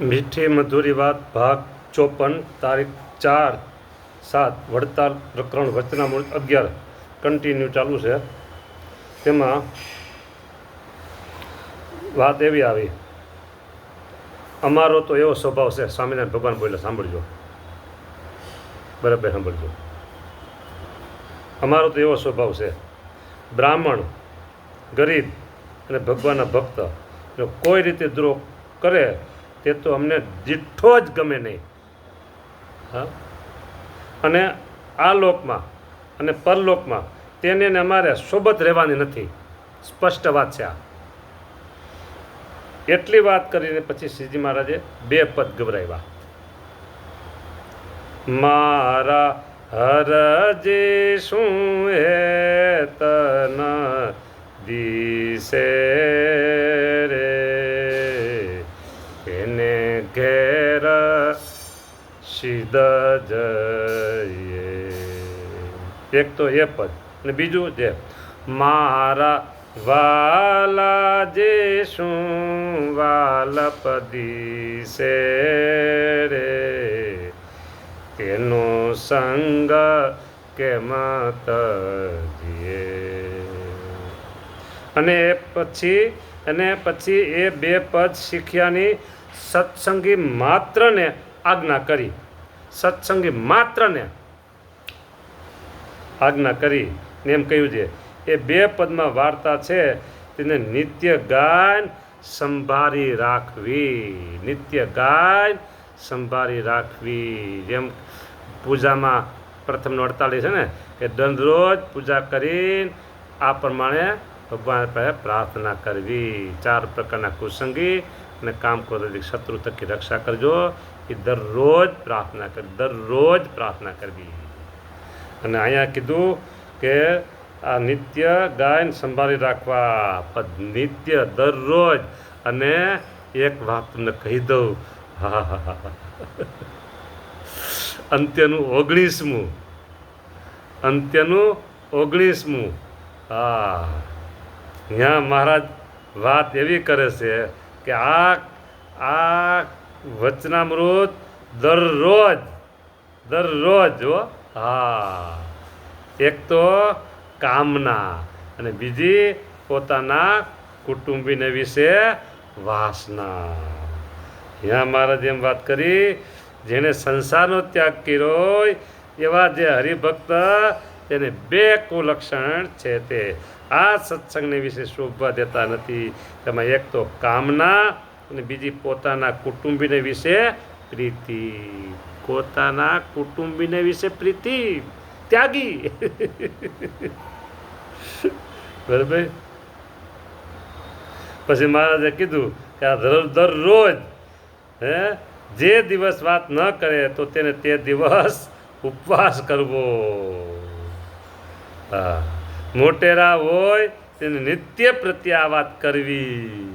મીઠી મધુરી વાત ભાગ 54 તારીખ 4/7 વડતાલ પ્રકરણ વચનામૃત 11 કન્ટિન્યુ ચાલુ છે. તેમાં વાત એવી આવી, અમારો તો એવો સ્વભાવ છે, સ્વામિનારાયણ ભગવાન બોલે, સાંભળજો બરાબર, સાંભળજો. અમારો તો એવો સ્વભાવ છે, બ્રાહ્મણ, ગરીબ અને ભગવાનના ભક્ત કોઈ રીતે દ્રોહ કરે તે તો અમને દીઠો જ ગમે નહીં. હા, અને આ લોકમાં અને પરલોકમાં તેને અમારે સોબત રહેવાની નથી. સ્પષ્ટ વાત છે આ. એટલી વાત કરીને પછી શ્રીજી મહારાજે 2 પદ ગવરાવ્યા. મારા હરજી શું હેતન દિશે રે, એને ઘેર સીધ જઈએ. એક તો એ પદ, અને બીજું જે મારા વાલા જે શું વાલપદી છે રે, તેનો સંગ કે મત જીએ. અને પછી એ 2 પદ શીખ્યાની સત્સંગી માત્રને આજ્ઞા કરી. સત્સંગી માત્રને આજ્ઞા કરી ને એમ કહ્યું છે એ 2 પદમાં વાર્તા છે, તેને નિત્ય ગાય સંભાળી રાખવી. નિત્ય ગાય સંભાળી રાખવી. જેમ પૂજામાં પ્રથમ 48 છે ને, કે દરરોજ પૂજા કરીને આ પ્રમાણે ભગવાન પાસે પ્રાર્થના કરવી. 4 પ્રકારના કુસંગી અને કામ ક્રોધિક શત્રુ થકી રક્ષા કરજો. એ દરરોજ પ્રાર્થના કરવી, દરરોજ પ્રાર્થના કરવી. અને અહીંયા કીધું કે આ નિત્ય ગાયન સંભાળી રાખવા, પદ નિત્ય, દરરોજ. અને એક વાત તમને કહી દઉં, હા હા હા, અંત્યનું 19મું. હા, ત્યાં મહારાજ વાત એવી કરે છે કે આ વચનામૃત દરરોજ હો. હા, એક તો કામના અને બીજી પોતાના કુટુંબીને વિશે વાસના. ત્યાં મહારાજ એમ વાત કરી, જેને સંસારનો ત્યાગ કર્યો એવા જે હરિભક્ત, તેને 2 કુલક્ષણ છે. તે આ સત્સંગને વિશે શોભવા દેતા નથી. તેમાં એક તો કામના અને બીજી પોતાના કુટુંબીને વિશે પ્રીતિ. પોતાના કુટુંબીને વિશે પ્રીતિ, ત્યાગી. બરાબર. પછી મહારાજે કીધું કે આ દરરોજ જે દિવસ વાત ન કરે તો તેને તે દિવસ ઉપવાસ કરવો. હા, મોટેરા હોય તેને નિત્ય પ્રત્યે આ વાત કરવી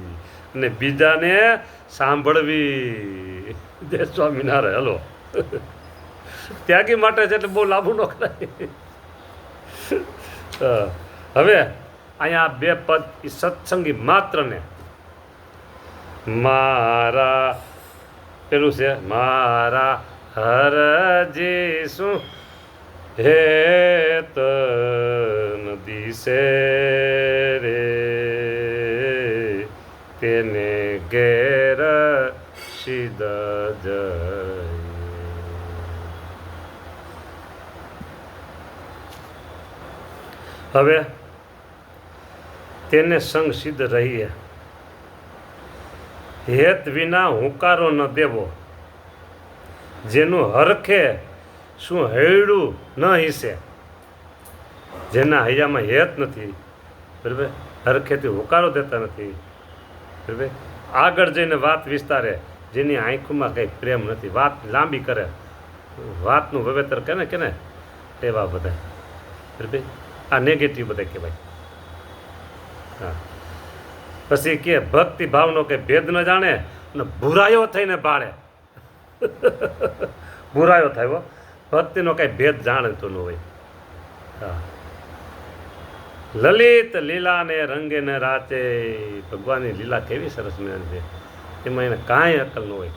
અને બીજાને સાંભળવી. જય સ્વામિનારાયણ. હલો, ત્યાગી માટે છે એટલે બહુ લાંબુ ન કરાય. હવે અહીંયા 2 પદ સત્સંગી માત્રને. મારા પેલું છે, મારા હરજી શું હેત દિશે રે, તેને ઘેર સીધ જઈએ. હવે તેને સંગ સિદ્ધ રહીએ. હેત વિના હુંકારો ન દેવો. જેનું હરખે શું હૈડું ન હિસે. જેના હૈયામાં હેત નથી, બરાબર, હરખેથી હુંકારો દેતા નથી, બરાબર, આગળ જઈને વાત વિસ્તારે, જેની આંખોમાં કંઈ પ્રેમ નથી, વાત લાંબી કરે, વાતનું વવેતર કરે કે ને, એવા બધા, બરાબર. આ નેગેટિવ બધા કહેવાય. હા, પછી કે ભક્તિ ભાવનો કે ભેદ ન જાણે અને ભૂરાયો થઈને બાળે. ભૂરાયો થાય, ભક્તિનો કઈ ભેદ જાણતો ન હોય. હા, લલિત લીલાને રંગે ને રાચે. ભગવાનની લીલા કેવી સરસ મજાની છે, એમાં એને કાંઈ અકલ ન હોય.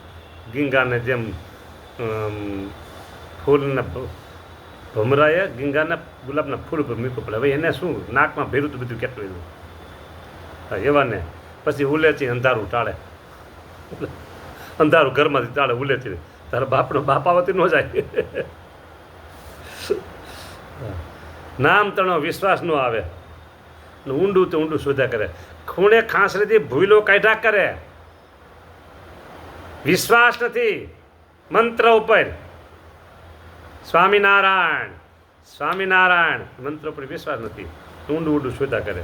ગીંગાને જેમ ફૂલને ભમરાએ ગીંગાના ગુલાબના ફૂલ ઉપર મૂકવું પડે. હવે એને શું નાકમાં ભેરું તો બધું કેટલું એનું. હા એવા ને પછી ઉલેચી અંધારું ટાળે, અંધારું ઘરમાંથી ટાળે ઉલેચી. તારા બાપનો બાપ આવતી ન જાય. નામ તણો વિશ્વાસ ન આવે, ઊંડું તો ઊંડું શોધ્યા કરે, ખૂણે ખાંસરીથી ભૂલો કાઢ્યા કરે. વિશ્વાસ નથી મંત્ર ઉપર. સ્વામિનારાયણ સ્વામિનારાયણ મંત્ર ઉપર વિશ્વાસ નથી, ઊંડું ઊંડું શોધ્યા કરે.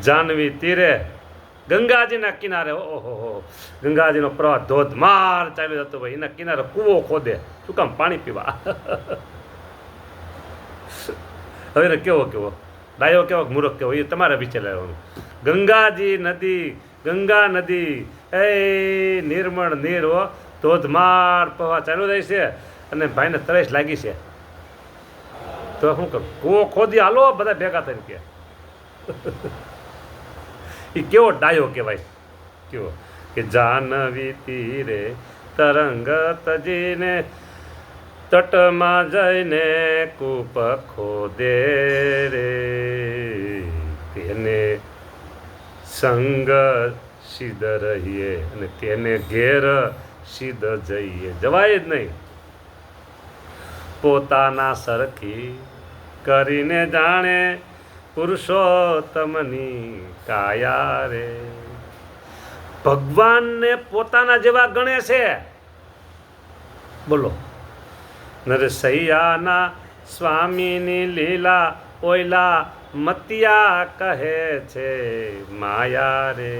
જાનવી તીરે ગંગાજીના કિનારે, ઓહો ગંગાજીનો પ્રવાહ ધોધમાર ચાલ્યો જતો ભાઈ, એના કિનારે કૂવો ખોદે. શું કામ? પાણી પીવા. હવે કેવો કેવો ડાયો કેવો મૂર્ખ કેવો, એ તમારે વિચાર લેવાનું. ગંગાજી નદી, ગંગા નદી એ નિર્મળ નીર હો, ધોધમાર પ્રવાહ ચાલુ જાય છે અને ભાઈને તરસ લાગી છે. તો શું કરું? કૂવો ખોદી હાલો બધા ભેગા થઈને કે. એ કેવો ડાયો કહેવાય, કેવો કે જાનવી તીરે તરંગ તજીને તટમાં જઈને કૂપ ખોદે રે, તેને સંગ સિદ્ધ રહીએ અને તેને ઘેર સિદ્ધ જઈએ. જવાય જ નહીં. પોતાના સરખી કરીને જાણે પુરુષોત્તમની કાયા રે. ભગવાનને પોતાના જેવા ગણે છે. બોલો, નરસૈયાના સ્વામીની લીલા ઓયલા મતિયા કહે છે માયા રે.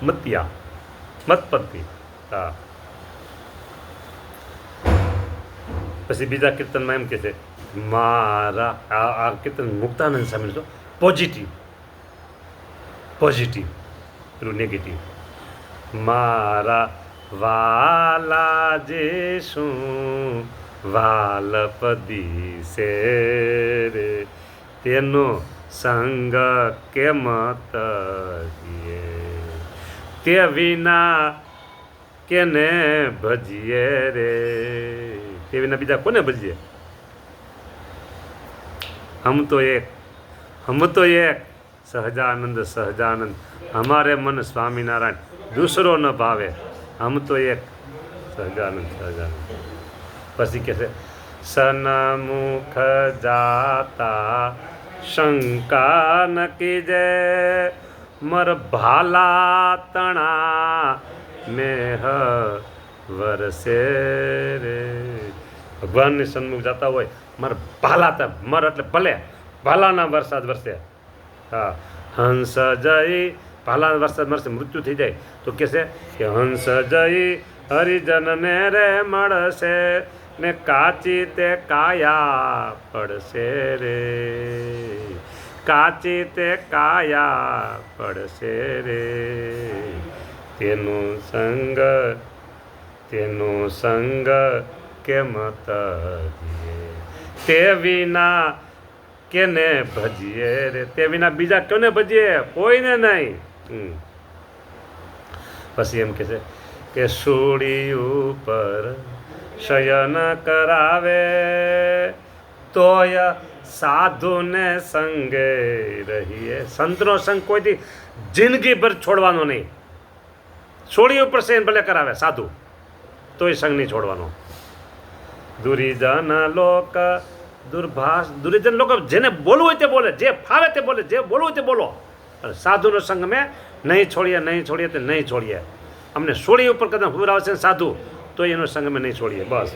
મતિયા મતપંથી. હા પછી બીજા કીર્તનમાં એમ કે છે મારા આ કીર્તન મુક્તાનંદ સ્વામી તો પોઝિટિવ પોઝિટિવ પેલું નેગેટિવ. મારા વાલા જે શું વાલપદી છે રે, તેનો સંગ કેમ તરીએ, તે વિના કેને ભજીએ રે. તે વિના બીજા કોને ભજીએ? હમ તો એક સહજાનંદ સહજાનંદ, હમારે મન સ્વામિનારાયણ, દૂસરો ન ભાવે. હમ તો એક સહજાનંદ સહજાનંદ. પછી કે છે સન્મુખ જાતા શંકા ન કીજે, મર ભાલા તણા મેહ વરસે રે. ભગવાનની સન્મુખ જતા હોય, મારે ભાલા મર એટલે ભલે ભાલાના વરસાદ વરસે. હા હંસ જઈ ભાલા વરસાદ વરસે મૃત્યુ થઈ જાય તો કહેશે કે હંસ જઈ હરિજનને રે મળશે ને કાચી તે કાયા પડશે રે, કાચી તે કાયા પડશે રે. તેનો સંગ કેમ તરીએ, તે વિના કેને ભજીએ રે. તે વિના બીજા કોને ભજીએ? કોઈને નહીં. પછી એમ કે છે કે સૂડી ઉપર શયન કરાવે તોય સાધુને સંગે રહીએ. સંતનો સંગ કોઈથી જિંદગી ભર છોડવાનો નહીં. સોળી ઉપર શયન ભલે કરાવે સાધુ, તોય સંગ નહીં છોડવાનો. દુરીજન લોક દુર્જન લોકો જેને બોલવું હોય તે બોલે, જે ફાવે તે બોલે, જે બોલવું હોય તે બોલો. સાધુનો સંગ મેં નહીં છોડીએ તે નહીં છોડીએ. અમને સોળી ઉપર કદમ હુરાવશે ને સાધુ, તો એનો સંગ મેં નહીં છોડીએ. બસ.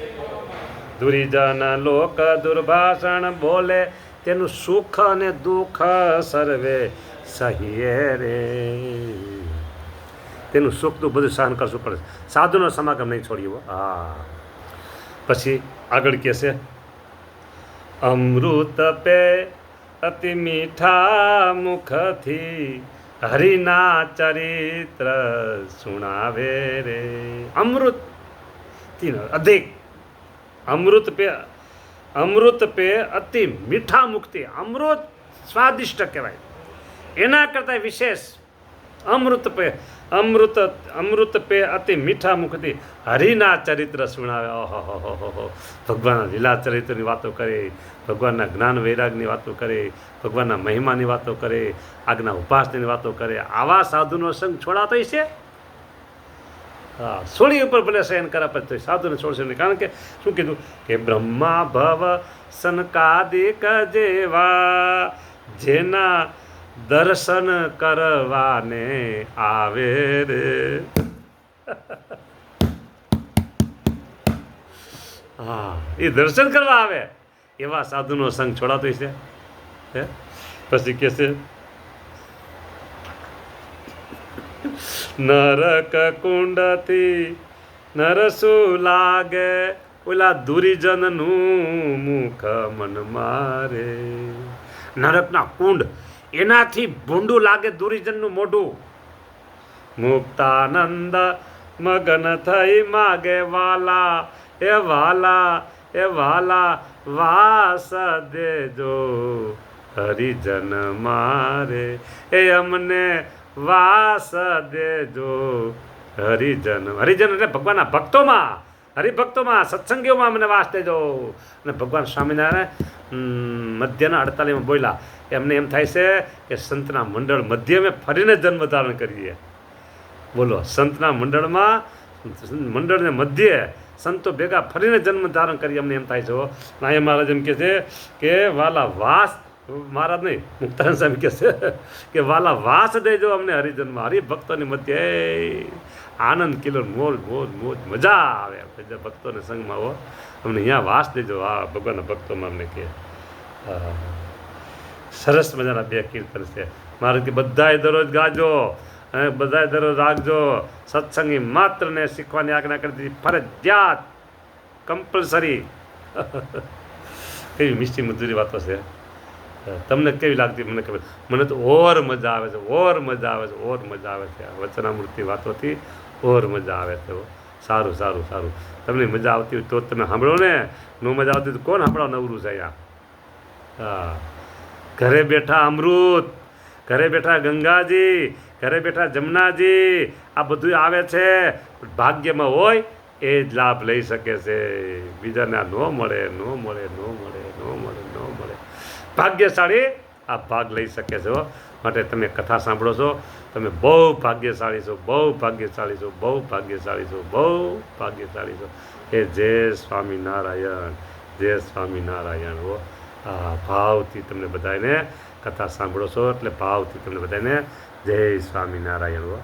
દુરીજન લોક દુર્ભાષણ બોલે, તેનું સુખ અને દુઃખ સર્વે સહીએ રે. તેનું સુખ દુઃખ બધું સહન કરશું પડે. સાધુનો સમાગમ નહીં છોડ્યો. હા પછી આગળ કહે છે અમૃત પે અતિ મીઠા મુખથી હરિના ચરિત્ર સુણાવે રે. અમૃત અધિક અમૃત પે અતિ મીઠા મુખથી, અમૃત સ્વાદિષ્ટ કહેવાય. એના કરતાં વિશેષ અમૃત પે અતિ મીઠા મુખથી હરિના ચરિત્ર સુણાવે. ઓહો, ભગવાનના લીલા ચરિત્રની વાતો કરે, ભગવાનના જ્ઞાન વૈરાગની વાતો કરે, ભગવાનના મહિમાની વાતો કરે, આજ્ઞા ઉપાસનાની વાતો કરે. આવા સાધુનો સંગ છોડાતો છે? હા, સોળી ઉપર ભલે શયન કર્યા પછી સાધુને છોડશે નહીં. કારણ કે શું કીધું કે બ્રહ્મા ભવ સનકાદિક જેવા જેના દર્શન કરવાને આવે રે. હા, એ દર્શન કરવા આવે એવા સાધુનો સંગ છોડાતો છે. પછી કે છે નરક કુંડથી નરસું લાગે ઓલા દુરીજનનું મુખ મન મારે. નરકના કુંડ એનાથી ભૂંડું લાગે દુરીજનનું મોઢું. મુક્તાનંદ મગન થઈ માગે વાલા એ વાલા એ વાલા વાસ દેજો હરિજન મારે. એ અમને વાસ દેજો હરિજન. હરિજન એટલે ભગવાનના ભક્તોમાં, હરિભક્તોમાં, સત્સંગીઓમાં અમને વાસ દેજો. અને ભગવાન સ્વામિનારાયણ મધ્યના 48માં બોલ્યા. એમને એમ થાય છે કે સંતના મંડળ મધ્ય મેં ફરીને જન્મ ધારણ કરીએ. બોલો, સંતના મંડળને મધ્ય સંતો ભેગા ફરીને જન્મ ધારણ કરીએ. અમને એમ થાય છે. અહીંયા મહારાજ એમ કહે છે કે વાલા વાસ, મહારાજ નહીં મુક્તાનંદ સ્વામી કહે છે કે વાલા વાસ દેજો અમને હરિજનમાં, હરિભક્તોની મધ્ય આનંદ કિલો મોજ મોજ મોજ મજા આવે. ભક્તોને સંગમાં હો અમને અહીંયા વાસ દેજો. હા, ભગવાનના ભક્તોમાં અમને કહે. સરસ મજાના 2 કીર્તન છે. મારે કે બધાએ દરરોજ ગાજો અને બધાએ દરરોજ રાખજો. સત્સંગી માત્રને શીખવાની આજ્ઞા કરી દીધી, ફરજિયાત, કમ્પલસરી. કેવી મિષ્ટી મધુરી વાતો છે. તમને કેવી લાગતી મને ખબર. મને તો ઓર મજા આવે છે, ઓર મજા આવે છે, ઓર મજા આવે છે. વચનામૃતની વાતોથી ઓર મજા આવે છે. સારું સારું સારું. તમને મજા આવતી હોય તો તમે સાંભળો ને. નો મજા આવતી તો કોણ સાંભળવા નવરું છે અહીંયા? હા, ઘરે બેઠા અમૃત, ઘરે બેઠા ગંગાજી, ઘરે બેઠા જમનાજી, આ બધું આવે છે. ભાગ્યમાં હોય એ જ લાભ લઈ શકે છે. બીજાને આ ન મળે, ન મળે, ન મળે, ન મળે, ન મળે. ભાગ્યશાળી આ ભાગ લઈ શકે છે. માટે તમે કથા સાંભળો છો, તમે બહુ ભાગ્યશાળી છો, બહુ ભાગ્યશાળી છો, બહુ ભાગ્યશાળી છો, બહુ ભાગ્યશાળી છો. એ જય સ્વામિનારાયણ, જય સ્વામિનારાયણ. હો, આ ભાવથી તમને બધાને કથા સાંભળો છો એટલે ભાવથી તમને બધાને જય સ્વામિનારાયણ. હો.